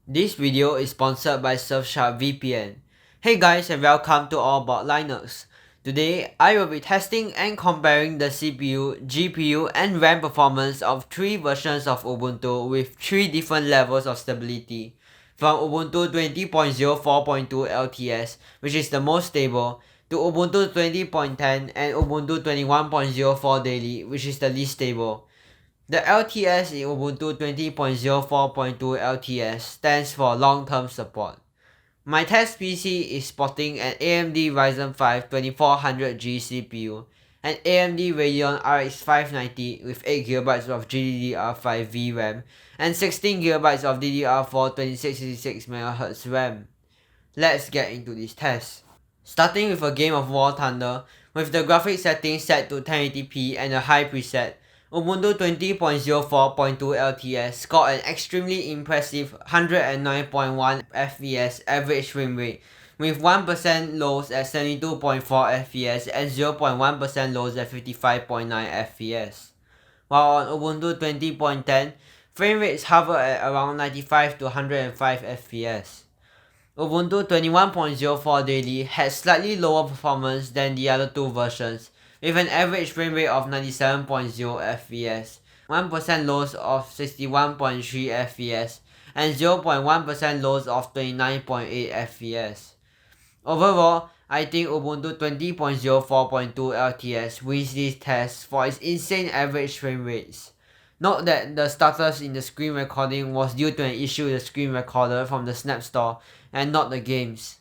This video is sponsored by Surfshark VPN. Hey guys, and welcome to All About Linux. Today, I will be testing and comparing the CPU, GPU, and RAM performance of 3 versions of Ubuntu with 3 different levels of stability. From Ubuntu 20.04.2 LTS, which is the most stable, to Ubuntu 20.10 and Ubuntu 21.04 Daily, which is the least stable. The LTS in Ubuntu 20.04.2 LTS stands for long-term support. My test PC is sporting an AMD Ryzen 5 2400G CPU, an AMD Radeon RX 590 with 8GB of GDDR5 VRAM, and 16GB of DDR4 2666MHz RAM. Let's get into this test. Starting with a game of War Thunder, with the graphics settings set to 1080p and a high preset, Ubuntu 20.04.2 LTS scored an extremely impressive 109.1 FPS average frame rate, with 1% lows at 72.4 FPS and 0.1% lows at 55.9 FPS. While on Ubuntu 20.10, frame rates hover at around 95 to 105 FPS. Ubuntu 21.04 Daily had slightly lower performance than the other two versions, with an average frame rate of 97.0 FPS, 1% lows of 61.3 FPS, and 0.1% lows of 29.8 FPS. Overall, I think Ubuntu 20.04.2 LTS wins this test for its insane average frame rates. Note that the status in the screen recording was due to an issue with the screen recorder from the Snap Store and not the games.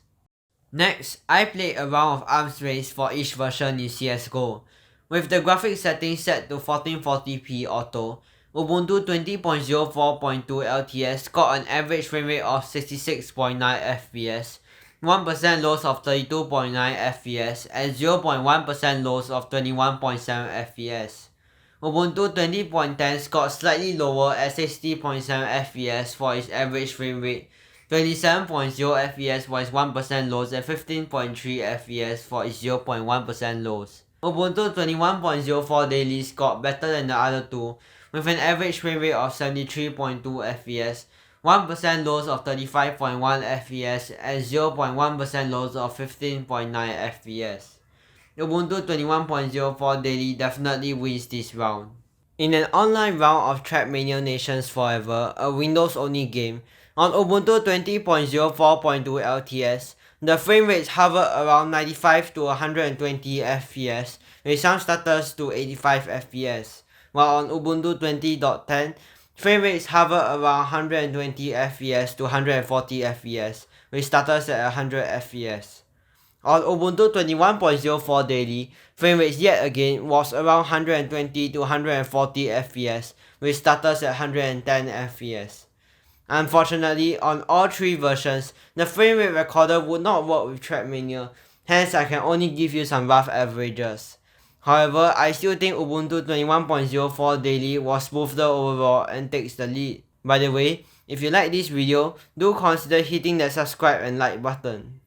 Next, I played a round of arms race for each version in CSGO. With the graphics settings set to 1440p auto, Ubuntu 20.04.2 LTS scored an average frame rate of 66.9 FPS, 1% loss of 32.9 FPS, and 0.1% loss of 21.7 FPS. Ubuntu 20.10 scored slightly lower at 60.7 FPS for its average frame rate, 27.0 FPS for its 1% lows, and 15.3 FPS for its 0.1% lows. Ubuntu 21.04 Daily scored better than the other two, with an average frame rate of 73.2 FPS, 1% lows of 35.1 FPS, and 0.1% lows of 15.9 FPS. Ubuntu 21.04 Daily definitely wins this round. In an online round of TrackMania Nations Forever, a Windows-only game, on Ubuntu 20.04.2 LTS, the frame rates hover around 95 to 120 FPS, with some stutters to 85 FPS, while on Ubuntu 20.10, frame rates hover around 120 FPS to 140 FPS, with stutters at 100 FPS. On Ubuntu 21.04 Daily, frame rates yet again was around 120 to 140 FPS, with stutters at 110 FPS. Unfortunately, on all 3 versions, the frame rate recorder would not work with TrackMania, hence I can only give you some rough averages. However, I still think Ubuntu 21.04 Daily was smoother overall and takes the lead. By the way, if you like this video, do consider hitting the subscribe and like button.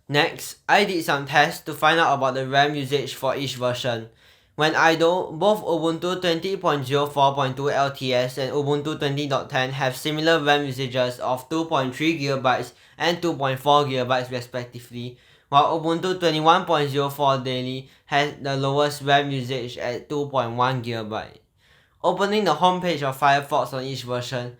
Next, I did some tests to find out about the RAM usage for each version. When idle, both Ubuntu 20.04.2 LTS and Ubuntu 20.10 have similar RAM usages of 2.3GB and 2.4GB respectively, while Ubuntu 21.04 Daily has the lowest RAM usage at 2.1GB. Opening the homepage of Firefox on each version,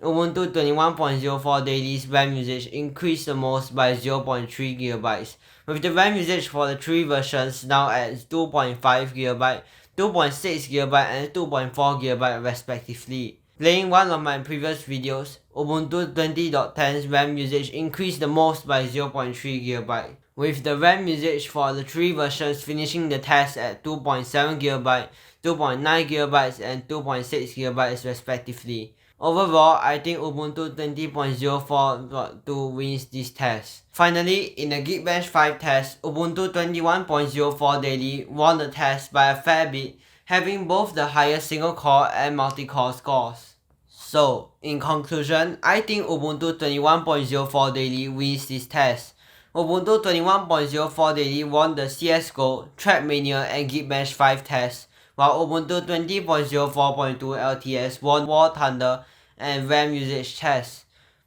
Ubuntu 21.04 Daily's RAM usage increased the most by 0.3GB, with the RAM usage for the 3 versions now at 2.5GB, 2.6GB and 2.4GB respectively. Playing one of my previous videos, Ubuntu 20.10's RAM usage increased the most by 0.3GB, with the RAM usage for the 3 versions finishing the test at 2.7GB, 2.9GB and 2.6GB respectively. Overall, I think Ubuntu 20.04.2 wins this test. Finally, in the Geekbench 5 test, Ubuntu 21.04 Daily won the test by a fair bit, having both the highest single-core and multi-core scores. So, in conclusion, I think Ubuntu 21.04 Daily wins this test. Ubuntu 21.04 Daily won the CSGO, TrackMania and Geekbench 5 tests, while Ubuntu 20.04.2 LTS won War Thunder and RAM usage tests.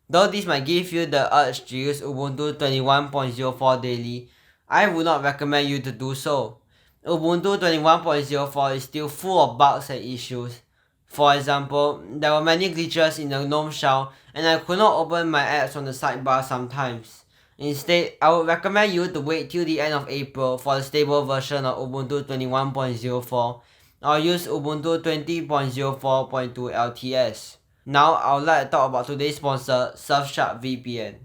Though this might give you the urge to use Ubuntu 21.04 daily, I would not recommend you to do so. Ubuntu 21.04 is still full of bugs and issues. For example, there were many glitches in the GNOME shell and I could not open my apps on the sidebar sometimes. Instead, I would recommend you to wait till the end of April for the stable version of Ubuntu 21.04 or use Ubuntu 20.04.2 LTS. Now, I would like to talk about today's sponsor, Surfshark VPN.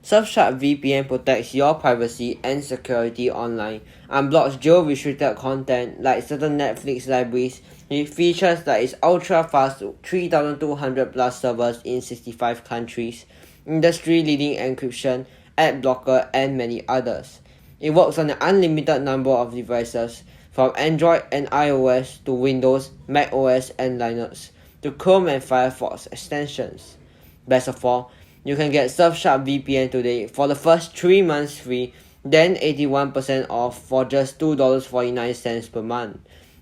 Surfshark VPN protects your privacy and security online and blocks geo-restricted content like certain Netflix libraries with features like its ultra-fast 3,200 plus servers in 65 countries, industry-leading encryption, ad blocker, and many others. It works on an unlimited number of devices, from Android and iOS to Windows, macOS, and Linux, to Chrome and Firefox extensions. Best of all, you can get Surfshark VPN today for the first 3 months free, then 81% off for just $2.49 per month.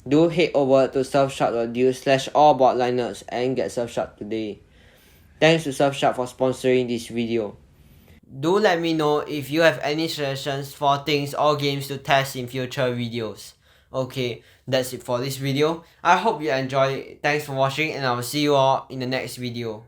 Do head over to surfshark.deal/allaboutlinux and get Surfshark today. Thanks to Surfshark for sponsoring this video. Do let me know if you have any suggestions for things or games to test in future videos. Okay, that's it for this video. I hope you enjoyed it. Thanks for watching and I will see you all in the next video.